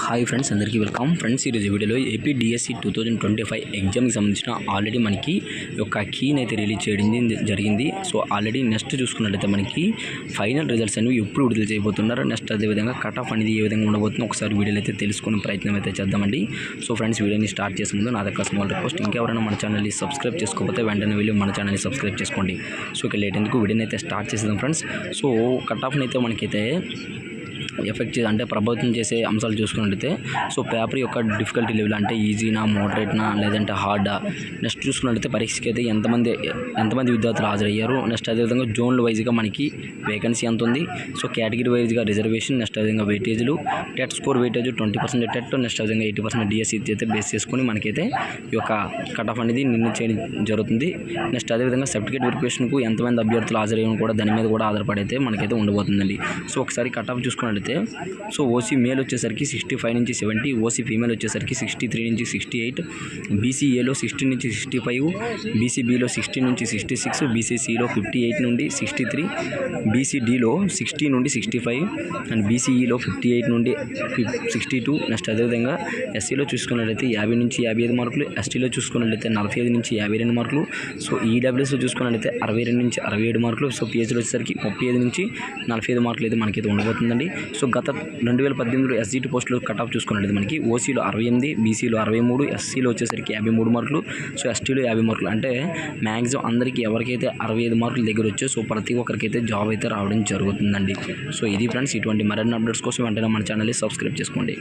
Hi friends, అందరికీ welcome. Friends, ఈరోజు వీడియోలో ఏపీ డిఎస్సి 2025 ఎగ్జామ్కి సంబంధించిన ఆల్రెడీ మనకి యొక్క కీని అయితే రిలీజ్ చేయడం జరిగింది. సో ఆల్రెడీ నెక్స్ట్ చూసుకున్నట్లయితే మనకి ఫైనల్ రిజల్ట్స్ అనేవి ఎప్పుడు విడుదల చేయబోతున్నారు, నెక్స్ట్ అదేవిధంగా కట్ ఆఫ్ అనేది ఏ విధంగా ఉండబోతుందో ఒకసారి వీడియోలో అయితే తెలుసుకునే ప్రయత్నం అయితే చేద్దామండి. సో ఫ్రెండ్స్, వీడియోని స్టార్ట్ చేసే ముందు నా దగ్గర స్మాల్ రిక్వెస్ట్, ఇంకెవరైనా మన ఛానల్ని సబ్స్క్రైబ్ చేసుకోకపోతే వెంటనే వెళ్ళి మన ఛానల్ని సబ్స్క్రైబ్ చేసుకోండి. సో ఇక లేట్ ఎందుకు వీడియోని అయితే స్టార్ట్ చేసేద్దాం ఫ్రెండ్స్. సో కట్ ఆఫ్ని అయితే మనకైతే ఎఫెక్ట్ అంటే ప్రభావితం చేసే అంశాలు చూసుకున్నట్లయితే, సో పేపర్ యొక్క డిఫికల్టీ లెవెల్ అంటే ఈజీనా, మోడరేట్నా, లేదంటే హార్డా, నెక్స్ట్ చూసుకున్నట్లయితే పరీక్షకి అయితే ఎంతమంది విద్యార్థులు హాజరయ్యారు, నెక్స్ట్ అదేవిధంగా జోన్ల వైజ్గా మనకి వేకెన్సీ ఎంత ఉంది, సో కేటగిరీ వైజ్గా రిజర్వేషన్, నెక్స్ట్ అదేవిధంగా వెయిటేజ్లు, TET score weightage 20% TET, next అదేవిధంగా 80% డిఎస్సి అయితే బేస్ చేసుకొని మనకైతే ఈ యొక్క కట్ ఆఫ్ అనేది నిర్ణయం చేయడం జరుగుతుంది. నెక్స్ట్ అదేవిధంగా సర్టిఫికేట్ వెరిఫికేషన్కు ఎంతమంది అభ్యర్థులు హాజరయ్యారు కూడా దాని మీద కూడా ఆధారపడైతే మనకైతే ఉండబోతుందండి. సో ఒకసారి కట్ ఆఫ్ చూసుకున్నట్లయితే, సో ఓసీ మేల్ వచ్చేసరికి 65 నుంచి 70, ఓసీ ఫీమేల్ వచ్చేసరికి 63 నుంచి 68, బీసీఏలో 60 నుంచి 65, బీసీబీలో 60 నుంచి 66, బీసీసీలో 58 నుండి 63, బీసీడీలో 60 నుండి 65 అండ్ బీసీఈలో 58 నుండి 62. నెక్స్ట్ అదేవిధంగా ఎస్సీలో చూసుకున్నట్లయితే 50 నుంచి 55 మార్కులు, ఎస్టీలో చూసుకున్నట్లయితే 45 నుంచి 52 మార్కులు, సో ఈడబ్ల్యూఎస్లో చూసుకున్నట్లయితే 62 నుంచి 67 మార్కులు, సో పిహెచ్లో వచ్చేసరికి 35 నుంచి 45 మార్కులు అయితే మనకైతే ఉండబోతుందండి. సో గత 2018లో ఎస్జిటి పోస్టులు కట్ ఆఫ్ చూసుకున్నట్లయితే మనకి ఓసీలో 68, బీసీలో 63, ఎస్సీలో వచ్చేసరికి 53 మార్కులు, సో ఎస్టీలో 50 మార్కులు. అంటే మ్యాక్సిమం అందరికీ ఎవరికైతే 65 మార్కుల దగ్గర వచ్చాయో సో ప్రతి ఒక్కరికైతే జాబ్ అయితే రావడం జరుగుతుందండి. సో ఇది ఫ్రెండ్స్, ఇటువంటి మరిన్ని అప్డేట్స్ కోసం వెంటనే మన ఛానల్ని సబ్స్క్రైబ్ చేసుకోండి.